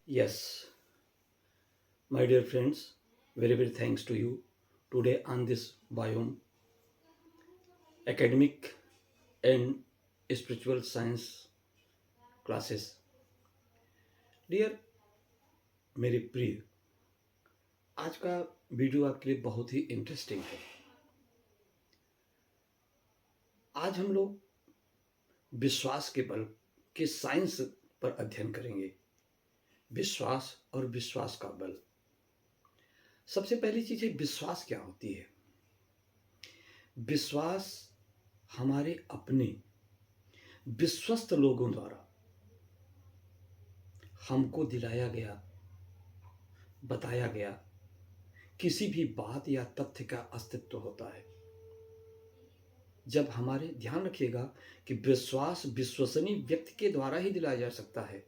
Yes, my dear friends, very, very thanks to you today on this biome, academic and spiritual science classes. Dear मेरे प्रिय, आज का video आपके लिए बहुत ही इंटरेस्टिंग है। आज हम लोग विश्वास के बल के साइंस पर अध्ययन करेंगे। विश्वास और विश्वास का बल। सबसे पहली चीज है, विश्वास क्या होती है? विश्वास हमारे अपने विश्वस्त लोगों द्वारा हमको दिलाया गया, बताया गया किसी भी बात या तथ्य का अस्तित्व होता है। जब हमारे ध्यान रखिएगा कि विश्वास विश्वसनीय व्यक्ति के द्वारा ही दिलाया जा सकता है।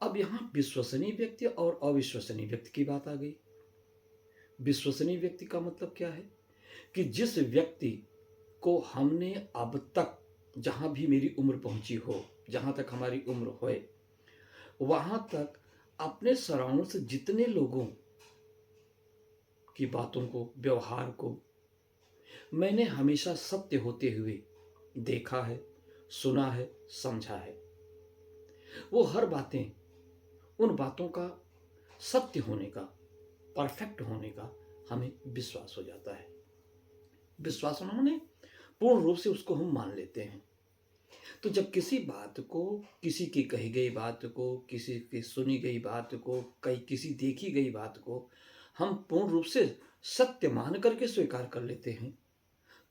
अब यहां विश्वसनीय व्यक्ति और अविश्वसनीय व्यक्ति की बात आ गई। विश्वसनीय व्यक्ति का मतलब क्या है कि जिस व्यक्ति को हमने अब तक, जहां भी मेरी उम्र पहुंची हो, जहां तक हमारी उम्र होए, वहां तक अपने सराउंड से जितने लोगों की बातों को, व्यवहार को मैंने हमेशा सत्य होते हुए देखा है, सुना है, समझा है। वो हर बातें, उन बातों का सत्य होने का, परफेक्ट होने का हमें विश्वास हो जाता है। विश्वास होने पूर्ण रूप से उसको हम मान लेते हैं। तो जब किसी बात को, किसी की कही गई बात को, किसी की सुनी गई बात को, किसी देखी गई बात को हम पूर्ण रूप से सत्य मान करके स्वीकार कर लेते हैं,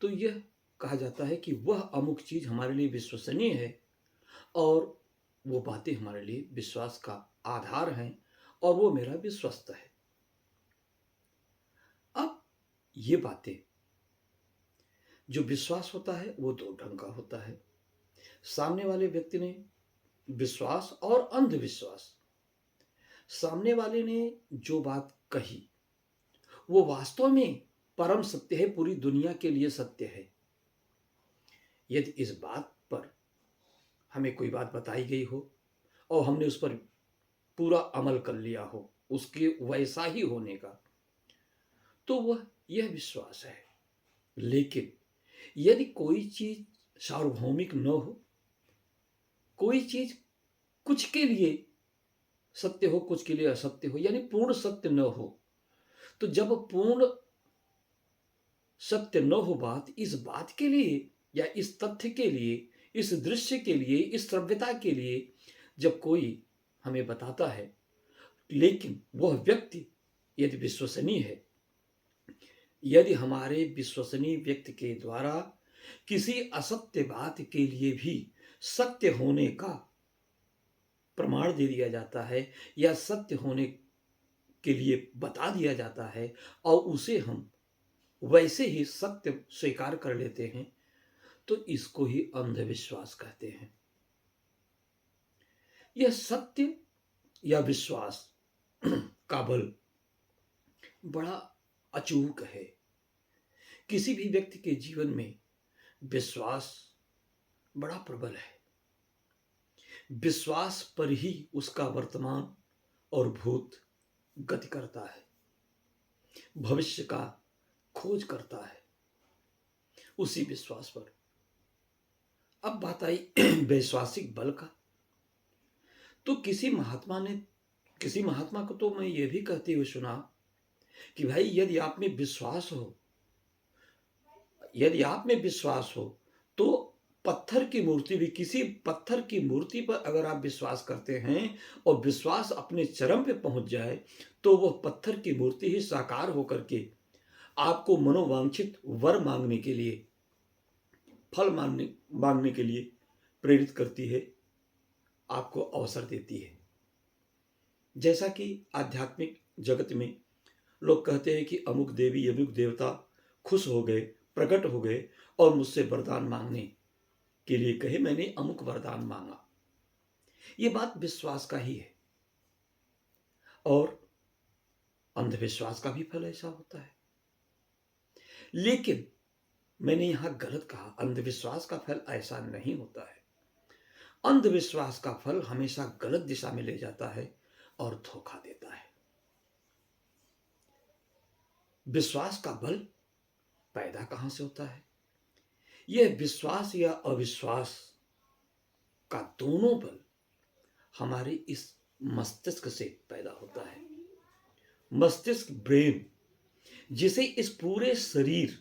तो यह कहा जाता है कि वह अमुक चीज हमारे लिए विश्वसनीय है और वो बातें हमारे लिए विश्वास का आधार हैं और वो मेरा विश्वस्त है। अब ये बातें, जो विश्वास होता है वो दो ढंग का होता है। सामने वाले व्यक्ति ने विश्वास और अंधविश्वास। सामने वाले ने जो बात कही वो वास्तव में परम सत्य है, पूरी दुनिया के लिए सत्य है। यदि इस बात पर हमें कोई बात बताई गई हो और हमने उस पर पूरा अमल कर लिया हो, उसके वैसा ही होने का, तो वह यह विश्वास है। लेकिन यदि कोई चीज सार्वभौमिक न हो, कोई चीज कुछ के लिए सत्य हो, कुछ के लिए असत्य हो, यानी पूर्ण सत्य न हो, तो जब पूर्ण सत्य न हो बात, इस बात के लिए या इस तथ्य के लिए, इस दृश्य के लिए, इस सभ्यता के लिए जब कोई हमें बताता है, लेकिन वह व्यक्ति यदि विश्वसनीय है, यदि हमारे विश्वसनीय व्यक्ति के द्वारा किसी असत्य बात के लिए भी सत्य होने का प्रमाण दे दिया जाता है या सत्य होने के लिए बता दिया जाता है और उसे हम वैसे ही सत्य स्वीकार कर लेते हैं, तो इसको ही अंधविश्वास कहते हैं। यह सत्य या विश्वास का बल बड़ा अचूक है। किसी भी व्यक्ति के जीवन में विश्वास बड़ा प्रबल है। विश्वास पर ही उसका वर्तमान और भूत गति करता है, भविष्य का खोज करता है उसी विश्वास पर। अब बात आई वैश्वासिक बल का, तो किसी महात्मा को तो मैं ये भी कहते हुए सुना कि भाई यदि आप में विश्वास हो, यदि आप में विश्वास हो तो पत्थर की मूर्ति भी, किसी पत्थर की मूर्ति पर अगर आप विश्वास करते हैं और विश्वास अपने चरम पे पहुंच जाए, तो वह पत्थर की मूर्ति ही साकार होकर के आपको मनोवांछित वर मांगने के लिए, फल मांगने के लिए प्रेरित करती है, आपको अवसर देती है। जैसा कि आध्यात्मिक जगत में लोग कहते हैं कि अमुक देवी, अमुक देवता खुश हो गए, प्रकट हो गए और मुझसे वरदान मांगने के लिए कहे, मैंने अमुक वरदान मांगा। ये बात विश्वास का ही है। और अंधविश्वास का भी फल ऐसा होता है। लेकिन मैंने यहां गलत कहा, अंधविश्वास का फल ऐसा नहीं होता है। अंधविश्वास का फल हमेशा गलत दिशा में ले जाता है और धोखा देता है। विश्वास का बल पैदा कहां से होता है? यह विश्वास या अविश्वास का दोनों बल हमारे इस मस्तिष्क से पैदा होता है। मस्तिष्क, ब्रेन, जिसे इस पूरे शरीर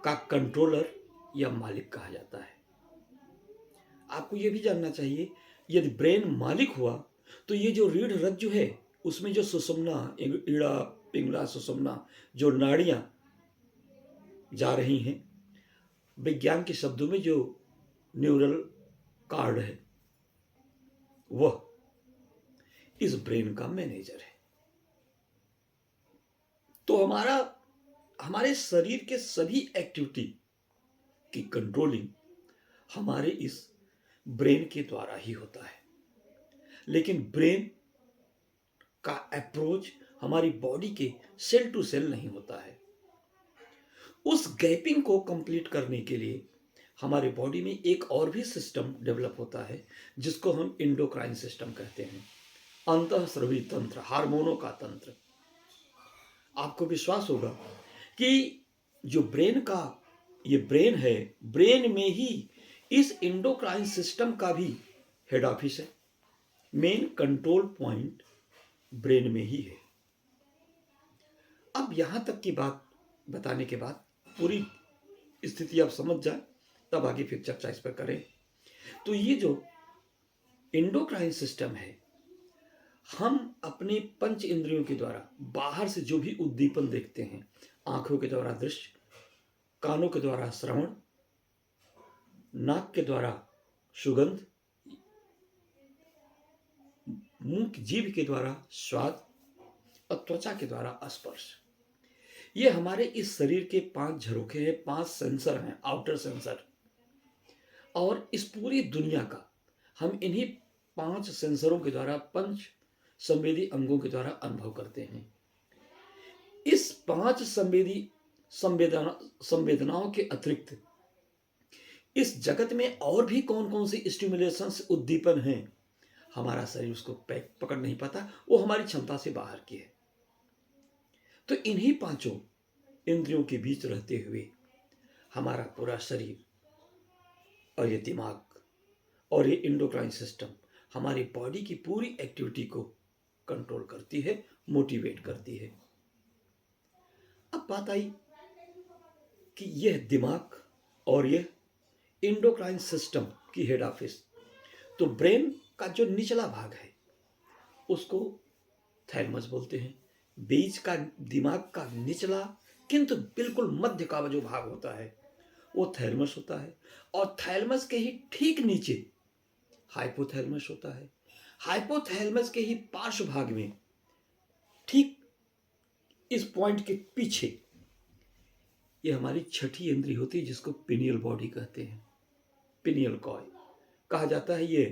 का कंट्रोलर या मालिक कहा जाता है। आपको यह भी जानना चाहिए, यदि ब्रेन मालिक हुआ तो ये जो रीढ़ रज्जु है उसमें जो सुषुम्ना, इड़ा, पिंगला, सुषुम्ना, जो नाड़ियां जा रही हैं, विज्ञान के शब्दों में जो न्यूरल कार्ड है, वह इस ब्रेन का मैनेजर है। तो हमारे शरीर के सभी एक्टिविटी की कंट्रोलिंग हमारे इस ब्रेन के द्वारा ही होता है। लेकिन ब्रेन का अप्रोच हमारी बॉडी के सेल टू सेल नहीं होता है। उस गैपिंग को कंप्लीट करने के लिए हमारे बॉडी में एक और भी सिस्टम डेवलप होता है, जिसको हम एंडोक्राइन सिस्टम कहते हैं, अंतःस्रावी तंत्र, हार्मोनों का तंत्र। आपको विश्वास होगा कि जो ये ब्रेन है, ब्रेन में ही इस एंडोक्राइन सिस्टम का भी हेड ऑफिस है। मेन कंट्रोल पॉइंट ब्रेन में ही है। अब यहां तक की बात बताने के बाद पूरी स्थिति आप समझ जाए, तब आगे फिर चर्चा इस पर करें। तो ये जो एंडोक्राइन सिस्टम है, हम अपने पंच इंद्रियों के द्वारा बाहर से जो भी उद्दीपन देखते हैं, आंखों के द्वारा दृश्य, कानों के द्वारा श्रवण, नाक के द्वारा सुगंध, मुंह की जीभ के द्वारा स्वाद और त्वचा के द्वारा स्पर्श, ये हमारे इस शरीर के 5 झरोखे हैं, 5 सेंसर हैं, आउटर सेंसर। और इस पूरी दुनिया का हम इन्हीं 5 सेंसरों के द्वारा, पंच संवेदी अंगों के द्वारा अनुभव करते हैं। इस 5 संवेदनाओं के अतिरिक्त इस जगत में और भी कौन कौन से स्टिमुलेशंस, उद्दीपन हैं, हमारा शरीर उसको पकड़ नहीं पाता, वो हमारी क्षमता से बाहर की है। तो इन्हीं 5 इंद्रियों के बीच रहते हुए हमारा पूरा शरीर और ये दिमाग और ये एंडोक्राइन सिस्टम हमारी बॉडी की पूरी एक्टिविटी को कंट्रोल करती है, मोटिवेट करती है। अब बात आई कि यह दिमाग और यह एंडोक्राइन सिस्टम की हेड ऑफिस, तो ब्रेन का जो निचला भाग है उसको थैलेमस बोलते हैं। बीच का दिमाग का निचला किंतु बिल्कुल मध्य का जो भाग होता है वो थैलेमस होता है। और थैलेमस के ही ठीक नीचे हाइपोथैलेमस होता है। हाइपोथैलेमस के ही पार्श्व भाग में, ठीक इस पॉइंट के पीछे, ये हमारी छठी इंद्री होती है, जिसको पिनियल बॉडी कहते हैं, पिनियल कॉय कहा जाता है। ये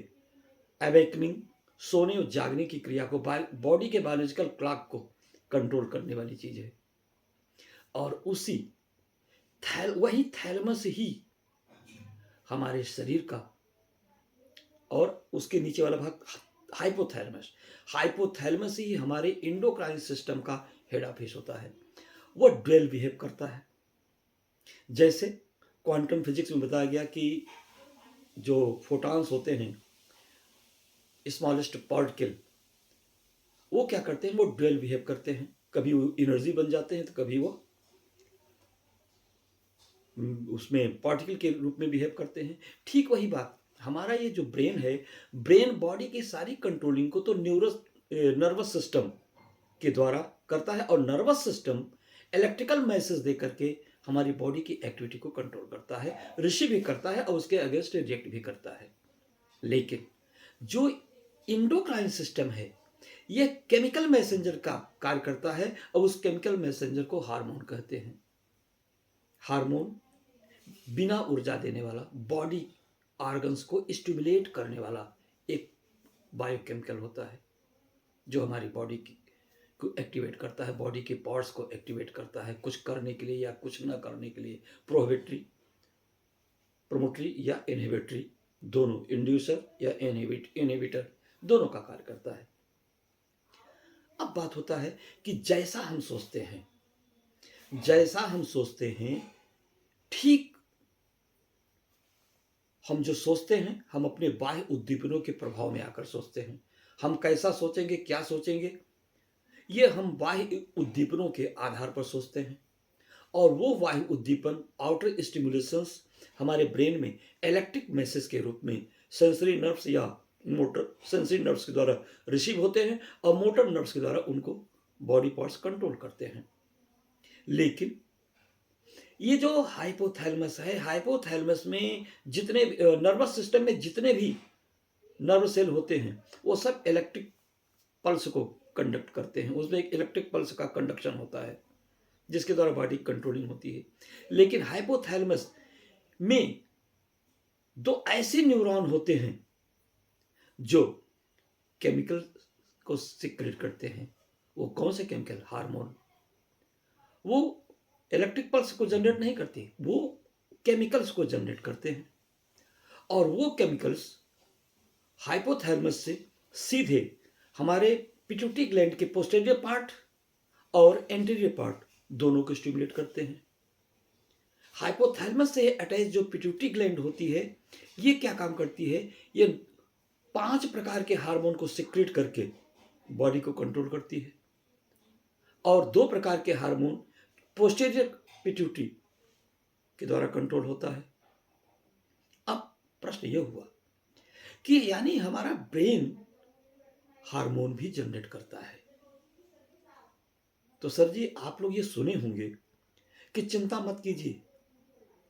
अवेकनिंग, सोने और जागने की क्रिया को, बॉडी के बायोलॉजिकल क्लॉक को कंट्रोल करने वाली चीज है। और वही थैलेमस ही हमारे शरीर का, और उसके नीचे वाला भाग हाइपोथैलेमस ही हमारे एंडोक्राइन सिस्टम का हेड ऑफिस होता है। वो ड्वेल बिहेव करता है। जैसे क्वांटम फिजिक्स में बताया गया कि जो फोटॉन्स होते हैं, स्मॉलेस्ट पार्टिकल, वो क्या करते हैं, वो ड्वेल बिहेव करते हैं। कभी वो एनर्जी बन जाते हैं, तो कभी वो उसमें पार्टिकल के रूप में बिहेव करते हैं। ठीक वही बात हमारा ये जो ब्रेन है, ब्रेन बॉडी की सारी कंट्रोलिंग को तो नर्वस सिस्टम के द्वारा करता है, और नर्वस सिस्टम इलेक्ट्रिकल मैसेज दे करके हमारी बॉडी की एक्टिविटी को कंट्रोल करता है, रिसीव भी करता है और उसके अगेंस्ट रिएक्ट भी करता है। लेकिन जो एंडोक्राइन सिस्टम है, यह केमिकल मैसेंजर का कार्य करता है, और उस केमिकल मैसेंजर को हार्मोन कहते हैं। हार्मोन बिना ऊर्जा देने वाला, बॉडी ऑर्गन्स को स्टिमुलेट करने वाला एक बायोकेमिकल होता है, जो हमारी बॉडी को एक्टिवेट करता है, बॉडी के पार्ट्स को एक्टिवेट करता है, कुछ करने के लिए या कुछ न करने के लिए, प्रोहिबिटरी, प्रोमोटरी या इनहिबिटरी दोनों इंड्यूसर या इनहिबिटर दोनों का कार्य करता है। अब बात होता है कि जैसा हम सोचते हैं ठीक हम जो सोचते हैं हम अपने बाह्य उद्दीपनों के प्रभाव में आकर सोचते हैं। हम कैसा सोचेंगे, क्या सोचेंगे, ये हम बाह्य उद्दीपनों के आधार पर सोचते हैं। और वो बाह्य उद्दीपन आउटर स्टिमुलेशंस हमारे ब्रेन में इलेक्ट्रिक मैसेज के रूप में सेंसरी नर्व्स या मोटर सेंसरी नर्व्स के द्वारा रिसीव होते हैं और मोटर नर्व्स के द्वारा उनको बॉडी पार्ट्स कंट्रोल करते हैं। लेकिन ये जो हाइपोथैलेमस है, हाइपोथैलेमस में जितने नर्वस सिस्टम में जितने भी नर्व सेल होते हैं वो सब इलेक्ट्रिक पल्स को कंडक्ट करते हैं। उसमें एक इलेक्ट्रिक पल्स का कंडक्शन होता है जिसके द्वारा बॉडी कंट्रोलिंग होती है। लेकिन हाइपोथैलेमस में दो ऐसे न्यूरॉन होते हैं जो केमिकल को सिक्रेट करते हैं। वो कौन से केमिकल? हार्मोन। वो इलेक्ट्रिक पल्स को जनरेट नहीं करते, वो केमिकल्स को जनरेट करते हैं। और वो केमिकल्स हाइपोथैलेमस से सीधे हमारे पिट्यूटरी ग्लैंड के पोस्टीरियर पार्ट और एंटीरियर पार्ट दोनों को स्टिमुलेट करते हैं। हाइपोथैलेमस से अटैच जो पिट्यूटरी ग्लैंड होती है ये क्या काम करती है? ये 5 प्रकार के हार्मोन को सिक्रेट करके बॉडी को कंट्रोल करती है और 2 प्रकार के हार्मोन पोस्टीरियर पिट्यूटरी के द्वारा कंट्रोल होता है। अब प्रश्न यह हुआ कि यानी हमारा ब्रेन हार्मोन भी जनरेट करता है। तो सर जी आप लोग ये सुने होंगे कि चिंता मत कीजिए,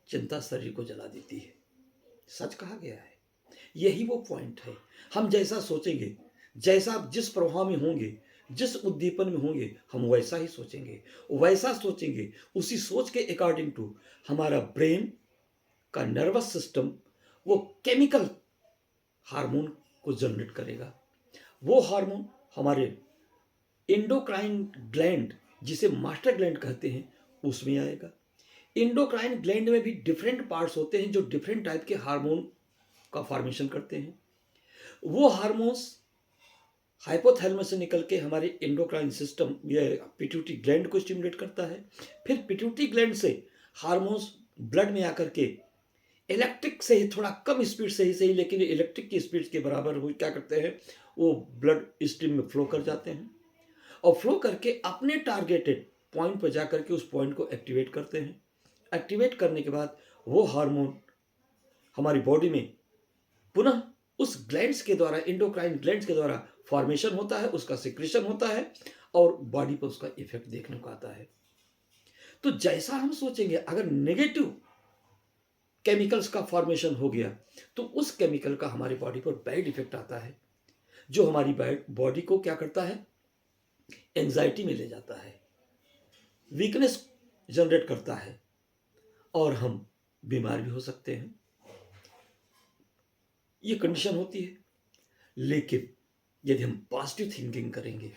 चिंता शरीर को जला देती है। सच कहा गया है। यही वो पॉइंट है। हम जैसा सोचेंगे, जैसा जिस प्रभाव में होंगे, जिस उद्दीपन में होंगे, हम वैसा ही सोचेंगे। उसी सोच के अकॉर्डिंग टू हमारा ब्रेन का नर्वस सिस्टम वो केमिकल हार्मोन को जनरेट करेगा। वो हार्मोन हमारे एंडोक्राइन ग्लैंड जिसे मास्टर ग्लैंड कहते हैं उसमें आएगा। एंडोक्राइन ग्लैंड में भी डिफरेंट पार्ट्स होते हैं जो डिफरेंट टाइप के हार्मोन का फॉर्मेशन करते हैं। वो हार्मोन्स हाइपोथैलेमस से निकल के हमारे एंडोक्राइन सिस्टम या पिट्यूटरी ग्लैंड को स्टिमुलेट करता है। फिर पिट्यूटरी ग्लैंड से हार्मोन्स ब्लड में आकर के इलेक्ट्रिक से ही थोड़ा कम स्पीड से ही सही लेकिन इलेक्ट्रिक की स्पीड के बराबर हो क्या करते हैं, वो ब्लड स्ट्रीम में फ्लो कर जाते हैं और फ्लो करके अपने टारगेटेड पॉइंट पर जाकर के उस पॉइंट को एक्टिवेट करते हैं। एक्टिवेट करने के बाद वो हार्मोन हमारी बॉडी में पुनः उस ग्लैंड्स के द्वारा एंडोक्राइन ग्लैंड्स के द्वारा फॉर्मेशन होता है, उसका सिक्रेशन होता है और बॉडी पर उसका इफेक्ट देखने को आता है। तो जैसा हम सोचेंगे, अगर नेगेटिव केमिकल्स का फॉर्मेशन हो गया तो उस केमिकल का हमारी बॉडी पर बैड इफेक्ट आता है जो हमारी बॉडी को क्या करता है, एंजाइटी में ले जाता है, वीकनेस जनरेट करता है और हम बीमार भी हो सकते हैं। ये कंडीशन होती है। लेकिन यदि हम पॉजिटिव थिंकिंग करेंगे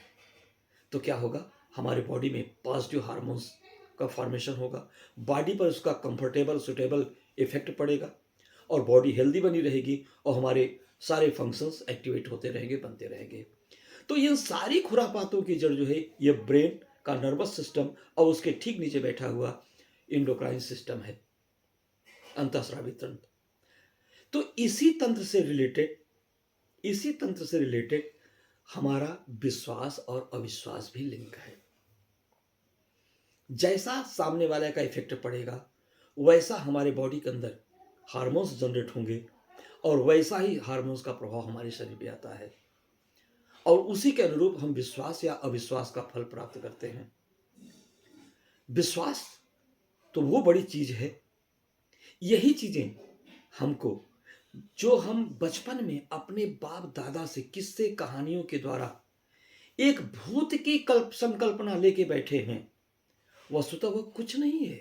तो क्या होगा, हमारे बॉडी में पॉजिटिव हार्मोन्स का फॉर्मेशन होगा, बॉडी पर उसका कंफर्टेबल सुटेबल इफेक्ट पड़ेगा और बॉडी हेल्दी बनी रहेगी और हमारे सारे फंक्शंस एक्टिवेट होते रहेंगे, बनते रहेंगे। तो इन सारी खुरापातों की जड़ जो है ये ब्रेन का नर्वस सिस्टम और उसके ठीक नीचे बैठा हुआ इंडोक्राइन सिस्टम है, अंतःस्रावी तंत्र। तो इसी तंत्र से रिलेटेड हमारा विश्वास और अविश्वास भी लिंक है। जैसा सामने वाले का इफेक्ट पड़ेगा वैसा हमारे बॉडी के अंदर हार्मोन्स जनरेट होंगे और वैसा ही हार्मोन्स का प्रभाव हमारे शरीर पे आता है और उसी के अनुरूप हम विश्वास या अविश्वास का फल प्राप्त करते हैं। विश्वास तो वो बड़ी चीज है, यही चीजें हमको जो हम बचपन में अपने बाप दादा से किस्से कहानियों के द्वारा एक भूत की संकल्पना लेके बैठे हैं, वस्तुतः वो कुछ नहीं है,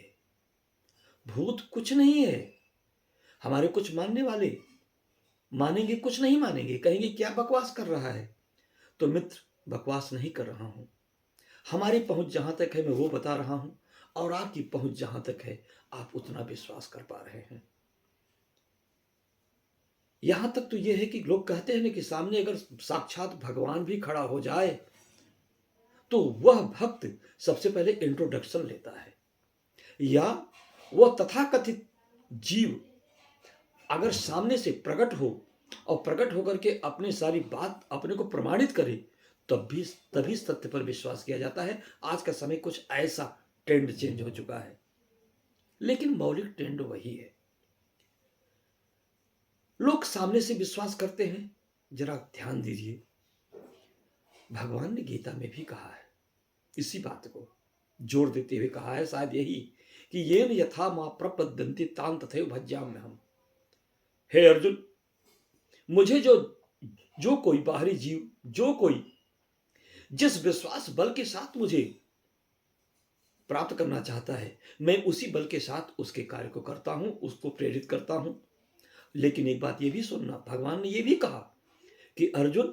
भूत कुछ नहीं है। हमारे कुछ मानने वाले मानेंगे, कुछ नहीं मानेंगे, कहेंगे क्या बकवास कर रहा है। तो मित्र, बकवास नहीं कर रहा हूं, हमारी पहुंच जहां तक है मैं वो बता रहा हूं और आपकी पहुंच जहां तक है आप उतना विश्वास कर पा रहे हैं। यहां तक तो यह है कि लोग कहते हैं ना कि सामने अगर साक्षात भगवान भी खड़ा हो जाए तो वह भक्त सबसे पहले इंट्रोडक्शन लेता है, या वह तथाकथित जीव अगर सामने से प्रकट हो और प्रकट होकर के अपनी सारी बात अपने को प्रमाणित करे, तभी सत्य पर विश्वास किया जाता है। आज का समय कुछ ऐसा ट्रेंड चेंज हो चुका है, लेकिन मौलिक ट्रेंड वही है। लोग सामने से विश्वास करते हैं। जरा ध्यान दीजिए, भगवान ने गीता में भी कहा है, इसी बात को जोर देते हुए कहा है, शायद यही कि येन यथा मां प्रपद्यन्ति तान तथैव भज्याम्यहम्। हे अर्जुन, मुझे जो जो कोई बाहरी जीव, जो कोई जिस विश्वास बल के साथ मुझे प्राप्त करना चाहता है, मैं उसी बल के साथ उसके कार्य को करता हूं, उसको प्रेरित करता हूं। लेकिन एक बात यह भी सुनना, भगवान ने यह भी कहा कि अर्जुन,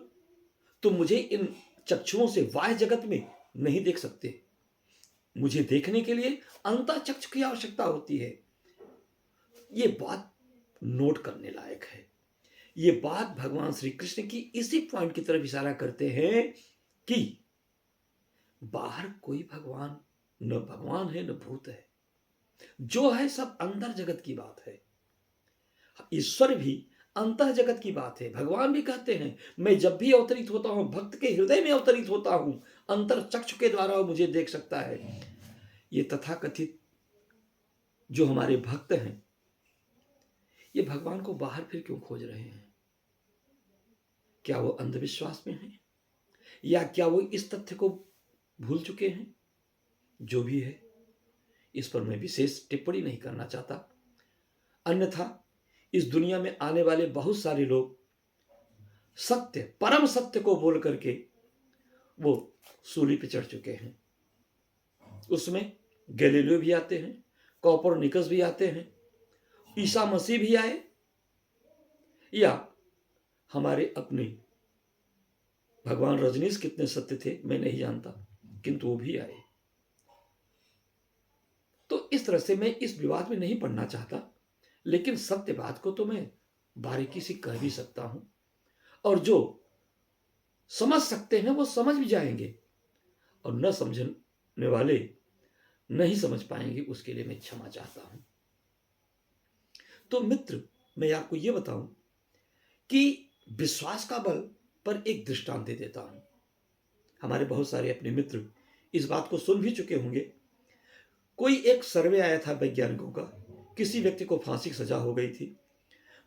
तुम मुझे इन चक्षुओं से बाह्य जगत में नहीं देख सकते, मुझे देखने के लिए अंतः चक्षु की आवश्यकता होती है। ये बात नोट करने लायक है। ये बात भगवान श्री कृष्ण की इसी पॉइंट की तरफ इशारा करते हैं कि बाहर कोई भगवान न भगवान है न भूत है, जो है सब अंदर जगत की बात है। ईश्वर भी अंतः जगत की बात है। भगवान भी कहते हैं, मैं जब भी अवतरित होता हूं, भक्त के हृदय में अवतरित होता हूं, अंतर चक्षु के द्वारा वो मुझे देख सकता है। ये तथाकथित जो हमारे भक्त हैं, ये भगवान को बाहर फिर क्यों खोज रहे हैं? क्या वो अंधविश्वास में हैं, या क्या वो इस तथ्य को भूल चुके हैं? जो भी है, इस पर मैं विशेष टिप्पणी नहीं करना चाहता। अन्यथा इस दुनिया में आने वाले बहुत सारे लोग सत्य, परम सत्य को बोल करके वो सूली पे चढ़ चुके हैं। उसमें गैलीलियो भी आते हैं, कोपरनिकस भी आते हैं, ईसा मसीह भी आए, या हमारे अपने भगवान रजनीश कितने सत्य थे मैं नहीं जानता, किंतु वो भी आए। तो इस तरह से मैं इस विवाद में नहीं पढ़ना चाहता, लेकिन सत्य बात को तो मैं बारीकी से कह भी सकता हूं, और जो समझ सकते हैं वो समझ भी जाएंगे, और न समझने वाले नहीं समझ पाएंगे, उसके लिए मैं क्षमा चाहता हूं। तो मित्र, मैं आपको यह बताऊं कि विश्वास का बल पर एक दृष्टांत दे देता हूं। हमारे बहुत सारे अपने मित्र इस बात को सुन भी चुके होंगे। कोई एक सर्वे आया था वैज्ञानिकों का, किसी व्यक्ति को फांसी की सजा हो गई थी।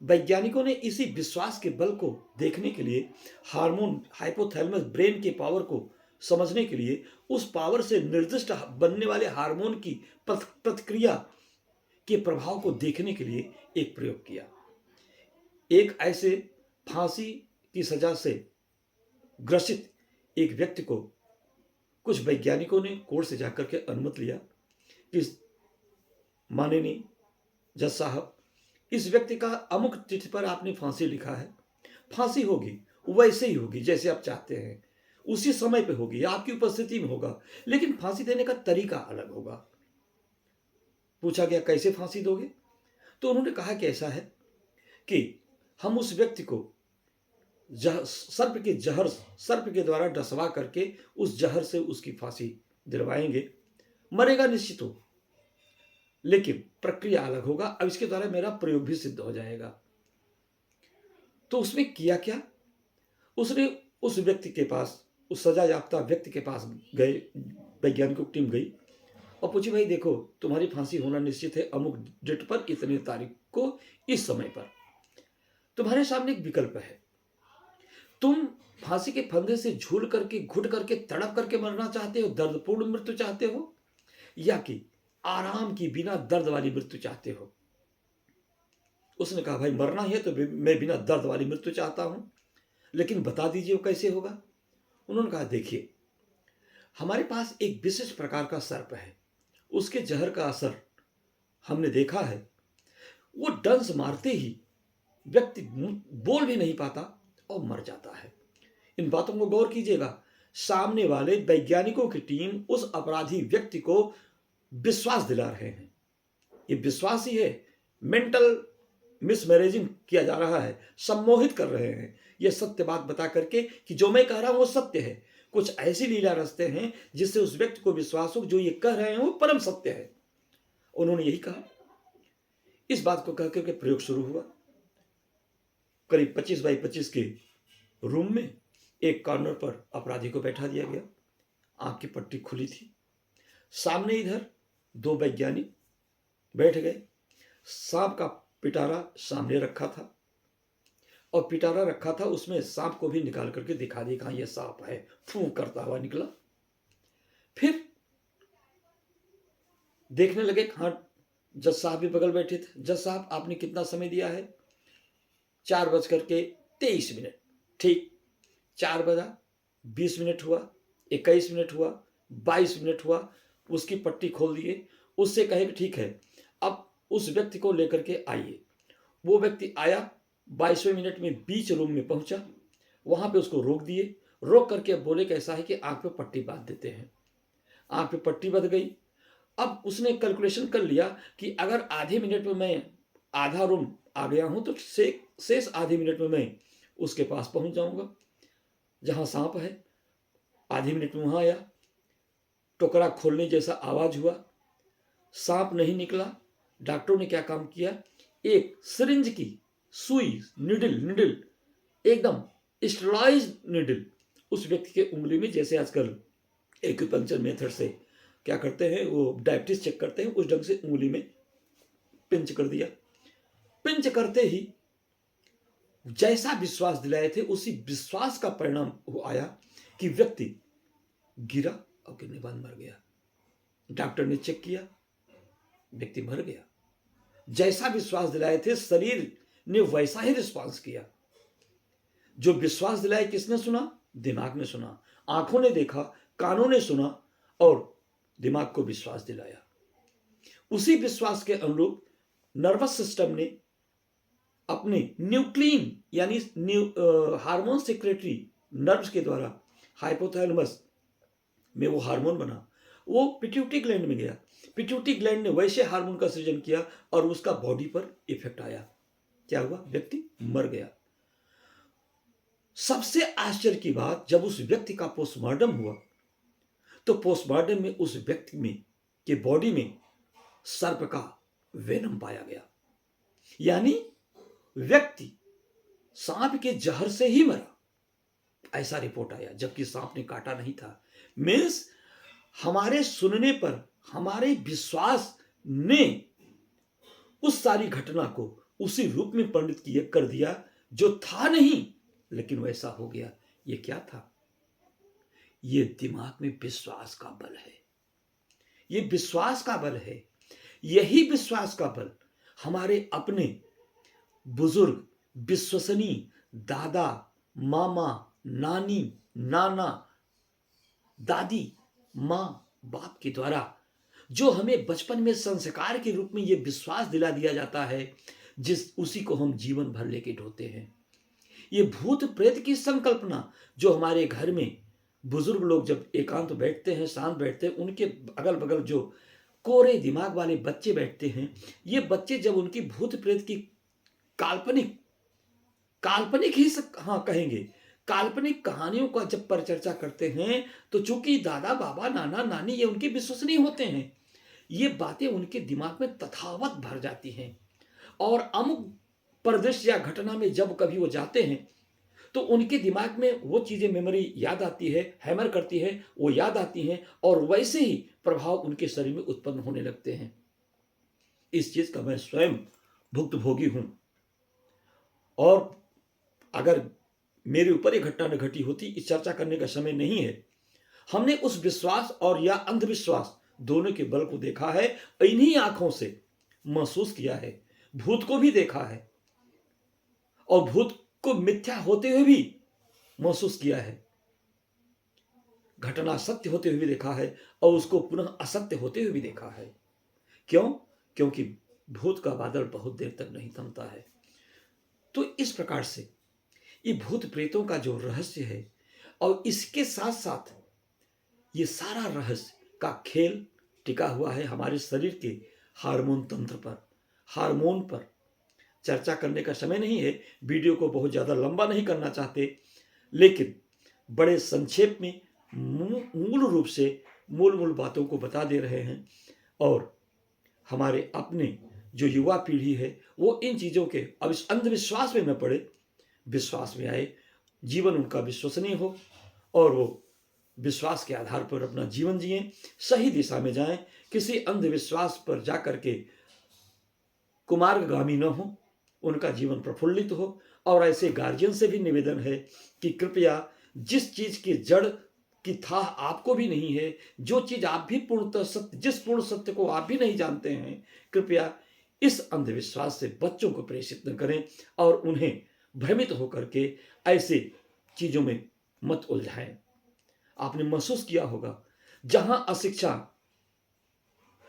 वैज्ञानिकों ने इसी विश्वास के बल को देखने के लिए, हार्मोन हाइपोथैलेमस ब्रेन के पावर को समझने के लिए, उस पावर से निर्दिष्ट बनने वाले हार्मोन की प्रतिक्रिया के प्रभाव को देखने के लिए एक प्रयोग किया। एक ऐसे फांसी की सजा से ग्रसित एक व्यक्ति को कुछ वैज्ञानिकों ने कोर्ट से जाकर के अनुमति लिया कि माननीय जज साहब, इस व्यक्ति का अमुक तिथि पर आपने फांसी लिखा है, फांसी होगी वैसे ही होगी जैसे आप चाहते हैं, उसी समय पे होगी, आपकी उपस्थिति में होगा, लेकिन फांसी देने का तरीका अलग होगा। पूछा गया कैसे फांसी दोगे? तो उन्होंने कहा कि ऐसा है कि हम उस व्यक्ति को सर्प के द्वारा डसवा करके उस जहर से उसकी फांसी दिलवाएंगे। मरेगा निश्चित हो, लेकिन प्रक्रिया अलग होगा। अब इसके द्वारा मेरा प्रयोग भी सिद्ध हो जाएगा। तो उसमें किया क्या, उसने उस व्यक्ति के पास, उस सजा याफ्ता व्यक्ति के पास गए, वैज्ञानिकों की टीम गई और पूछी, भाई देखो, तुम्हारी फांसी होना निश्चित है अमुक डेट पर, इतनी तारीख को, इस समय पर। तुम्हारे सामने एक विकल्प है, तुम फांसी के फंदे से झूल करके, घुट करके, तड़प करके मरना चाहते हो, दर्दपूर्ण मृत्यु चाहते हो, या कि आराम की बिना दर्द वाली मृत्यु चाहते हो? उसने कहा, भाई मरना है तो मैं बिना दर्द वाली मृत्यु चाहता हूं, लेकिन बता दीजिए वो कैसे होगा। उन्होंने कहा, देखिए, हमारे पास एक विशेष प्रकार का सर्प है, उसके जहर का असर हमने देखा है, वो डंस मारते ही व्यक्ति बोल भी नहीं पाता और मर जाता है। इन बातों को गौर कीजिएगा। सामने वाले वैज्ञानिकों की टीम उस अपराधी व्यक्ति को विश्वास दिला रहे हैं। ये विश्वास ही है, मेंटल मिसमैनेजिंग किया जा रहा है, सम्मोहित कर रहे हैं, ये सत्य बात बता करके कि जो मैं कह रहा हूं वो सत्य है। कुछ ऐसी लीला रचते हैं जिससे उस व्यक्ति को विश्वास हो जो ये कह रहे हैं वो परम सत्य है। उन्होंने यही कहा। इस बात को कह करके प्रयोग शुरू हुआ। करीब 25 बाई 25 के रूम में एक कॉर्नर पर अपराधी को बैठा दिया गया। आंख की पट्टी खुली थी। सामने इधर दो वैज्ञानिक बैठ गए। सांप का पिटारा सामने रखा था और पिटारा रखा था, उसमें सांप को भी निकाल करके दिखा दिया, हाँ ये सांप है, फू करता हुआ निकला। फिर देखने लगे, हाँ जज साहब भी बगल बैठे थे। जज साहब आपने कितना समय दिया है? 4:23। ठीक, 4:20 हुआ, 21 हुआ, 22 हुआ, उसकी पट्टी खोल दिए। उससे कहे कि ठीक है, अब उस व्यक्ति को लेकर के आइए। वो व्यक्ति आया, 22वें मिनट में बीच रूम में पहुंचा। वहां पे उसको रोक दिए। रोक करके बोले कि ऐसा है कि आंख पे पट्टी बांध देते हैं। आंख पे पट्टी बंध गई। अब उसने कैलकुलेशन कर लिया कि अगर आधे मिनट में मैं आधा रूम आ गया हूं तो शेष आधे मिनट में मैं उसके पास पहुंच जाऊंगा जहां सांप है। आधे मिनट में वहां आया, टोकरा खोलने जैसा आवाज हुआ, सांप नहीं निकला। डॉक्टरों ने क्या काम किया, एक सिरिंज की सुई, निडल एकदम स्टेरलाइज्ड निडल उस व्यक्ति के उंगली में, जैसे आजकल एक्यूपंक्चर मेथड से क्या करते हैं, वो डायबिटीज चेक करते हैं, उस ढंग से उंगली में पिंच कर दिया। पिंच करते ही जैसा विश्वास दिलाए थे उसी विश्वास का परिणाम वो आया कि व्यक्ति गिरा और गिरने बाद मर गया। डॉक्टर ने चेक किया, व्यक्ति मर गया। जैसा विश्वास दिलाए थे शरीर ने वैसा ही रिस्पॉन्स किया। जो विश्वास दिलाए किसने सुना? दिमाग ने सुना। आंखों ने देखा, कानों ने सुना और दिमाग को विश्वास दिलाया। उसी विश्वास के अनुरूप नर्वस सिस्टम ने अपने न्यूक्लिन यानी हार्मोन सेक्रेटरी नर्व्स के द्वारा हाइपोथैलेमस में वो हार्मोन बना, वो पिट्यूटरी ग्लैंड में गया। पिट्यूटरी ग्लैंड ने वैसे हार्मोन का सृजन किया और उसका बॉडी पर इफेक्ट आया। क्या हुआ? व्यक्ति मर गया। सबसे आश्चर्य की बात, जब उस व्यक्ति का पोस्टमार्टम हुआ तो पोस्टमार्टम में उस व्यक्ति में के बॉडी में सर्प का वेनम पाया गया। यानी व्यक्ति सांप के जहर से ही मरा, ऐसा रिपोर्ट आया, जबकि सांप ने काटा नहीं था। मीन्स हमारे सुनने पर हमारे विश्वास ने उस सारी घटना को उसी रूप में परिणित किया कर दिया जो था नहीं, लेकिन वैसा हो गया। ये क्या था? ये दिमाग में विश्वास का बल है। ये विश्वास का बल है। यही विश्वास का बल हमारे अपने बुजुर्ग, विश्वसनीय दादा, मामा, नानी, नाना, दादी, मां, बाप के द्वारा जो हमें बचपन में संस्कार के रूप में ये विश्वास दिला दिया जाता है, उसी को हम जीवन भर लेके ढोते हैं। ये भूत प्रेत की संकल्पना जो हमारे घर में बुजुर्ग लोग जब एकांत बैठते हैं, शांत बैठते हैं, उनके अगल बगल जो कोरे दिमाग वाले बच्चे बैठते हैं, ये बच्चे जब उनकी भूत प्रेत की काल्पनिक काल्पनिक ही हाँ कहेंगे, काल्पनिक कहानियों का जब परिचर्चा करते हैं तो चूंकि दादा, बाबा, नाना, नानी ये उनके विश्वसनीय होते हैं, ये बातें उनके दिमाग में तथावत भर जाती हैं और अमुक परिदृश्य या घटना में जब कभी वो जाते हैं तो उनके दिमाग में वो चीजें मेमोरी याद आती है, हैमर करती है, वो याद आती हैं और वैसे ही प्रभाव उनके शरीर में उत्पन्न होने लगते हैं। इस चीज का मैं स्वयं भुक्तभोगी हूं और अगर मेरे ऊपर ये घटना न घटी होती, इस चर्चा करने का समय नहीं है। हमने उस विश्वास और या अंधविश्वास दोनों के बल को देखा है, इन्हीं आंखों से महसूस किया है। भूत को भी देखा है और भूत को मिथ्या होते हुए भी महसूस किया है। घटना सत्य होते हुए भी देखा है और उसको पुनः असत्य होते हुए भी देखा है। क्यों? क्योंकि भूत का बादल बहुत देर तक नहीं थमता है। तो इस प्रकार से ये भूत प्रेतों का जो रहस्य है और इसके साथ साथ ये सारा रहस्य का खेल टिका हुआ है हमारे शरीर के हार्मोन तंत्र पर, हार्मोन पर। चर्चा करने का समय नहीं है, वीडियो को बहुत ज़्यादा लंबा नहीं करना चाहते, लेकिन बड़े संक्षेप में मूल रूप से मूल बातों को बता दे रहे हैं। और हमारे अपने जो युवा पीढ़ी है वो इन चीज़ों के अब इस अंधविश्वास में न पड़े, विश्वास में आए, जीवन उनका विश्वसनीय हो और वो विश्वास के आधार पर अपना जीवन जिएं, सही दिशा में जाएं, किसी अंधविश्वास पर जा कर के कुमार्गगामी न हो, उनका जीवन प्रफुल्लित हो। और ऐसे गार्जियन से भी निवेदन है कि कृपया जिस चीज़ की जड़ की था आपको भी नहीं है, जो चीज़ आप भी पूर्णतः सत्य, जिस पूर्ण सत्य को आप भी नहीं जानते हैं, कृपया इस अंधविश्वास से बच्चों को प्रेषित न करें और उन्हें भ्रमित होकर के ऐसे चीज़ों में मत उलझाएं। आपने महसूस किया होगा, जहां अशिक्षा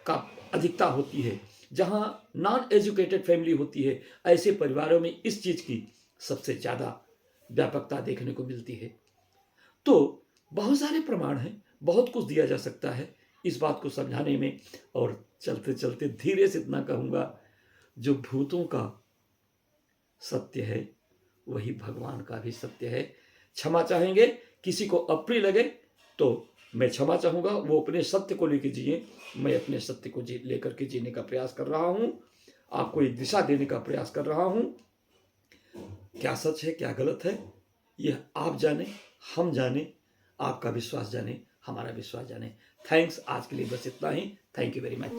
का अधिकता होती है, जहां नॉन एजुकेटेड फैमिली होती है, ऐसे परिवारों में इस चीज़ की सबसे ज़्यादा व्यापकता देखने को मिलती है। तो बहुत सारे प्रमाण हैं, बहुत कुछ दिया जा सकता है इस बात को समझाने में। और चलते चलते धीरे से इतना कहूँगा, जो भूतों का सत्य है वही भगवान का भी सत्य है। क्षमा चाहेंगे, किसी को अप्रिय लगे तो मैं क्षमा चाहूँगा, वो अपने सत्य को लेकर जिए, मैं अपने सत्य को लेकर के जीने का प्रयास कर रहा हूँ, आपको एक दिशा देने का प्रयास कर रहा हूँ। क्या सच है क्या गलत है ये आप जाने, हम जाने, आपका विश्वास जाने, हमारा विश्वास जाने। थैंक्स, आज के लिए बस इतना ही। Thank you very much.